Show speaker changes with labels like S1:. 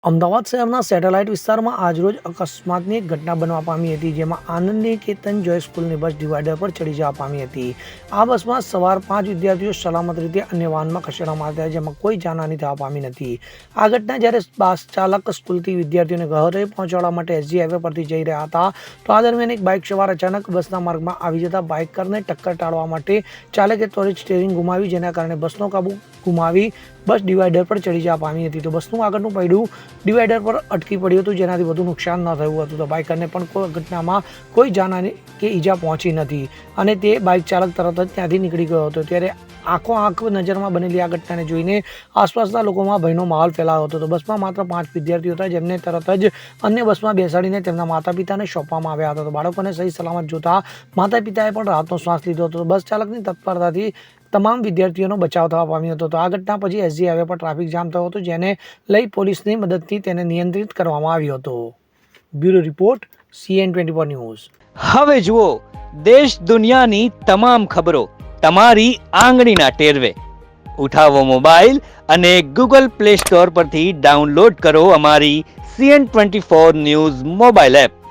S1: અમદાવાદ શહેરના સેટેલાઇટ વિસ્તારમાં આજરોજ અકસ્માતની એક ઘટના બનવા પામી હતી, જેમાં આનંદની કેતન જોય સ્કૂલની બસ ડિવાઈડર પર ચડી જવા પામી હતી। આ બસમાં સવાર 5 વિદ્યાર્થીઓ સલામત રીતે અન્ય વાહનમાં ખસેડવામાં આવ્યા હતા, જેમાં કોઈ જાનહાનિ થવા પામી નથી। આ ઘટના જ્યારે બસ ચાલક સ્કૂલથી વિદ્યાર્થીઓને ઘરે પહોંચાડવા માટે એસજી હાઈવે પરથી જઈ રહ્યા હતા, તો આ દરમિયાન એક બાઇક સવાર અચાનક બસના માર્ગમાં આવી જતા બાઇકરને ટક્કર ટાળવા માટે ચાલકે ત્વરિત સ્ટીયરિંગ ગુમાવી, જેના કારણે બસનો કાબુ ગુમાવી બસ ડિવાઈડર પર ચડી જવા પામી હતી। તો બસનું આગળનું પૈડું ડિવાઈડર પર અટકી પડ્યું હતું, જેનાથી વધુ નુકસાન ન થયું હતું। તો બાઇકરને પણ કોઈ ઘટનામાં કોઈ જાનહાનિ કે ઈજા પહોંચી નથી અને તે બાઇક ચાલક તરત જ ત્યાંથી નીકળી ગયો હતો। ત્યારે આંખ નજરમાં બનેલી આ ઘટનાને જોઈને આસપાસના લોકોમાં ભયનો માહોલ ફેલાયો હતો। તો બસમાં માત્ર 5 વિદ્યાર્થીઓ હતા, જેમને તરત જ અન્ય બસમાં બેસાડીને તેમના માતા પિતાને સોંપવામાં આવ્યા હતા। તો બાળકોને સહી સલામત જોતા માતા પિતાએ પણ રાહતનો શ્વાસ લીધો હતો। બસ ચાલકની તત્પરતાથી તમામ વિદ્યાર્થીઓનો બચાવ થવા પામ્યો હતો। તો આ ઘટના પછી એસજી હાઈવે પર ટ્રાફિક જામ થયો હતો, જેને લઈ પોલીસની મદદથી તેને નિયંત્રિત કરવામાં આવ્યો હતો। Bureau report CN24 news.
S2: હવે જુઓ દેશ દુનિયાની તમામ ખબરો તમારી આંગળીના ટેરવે। ઉઠાવો મોબાઈલ અને ગૂગલ પ્લે સ્ટોર પરથી ડાઉનલોડ કરો અમારી CN24 ન્યૂઝ મોબાઈલ એપ।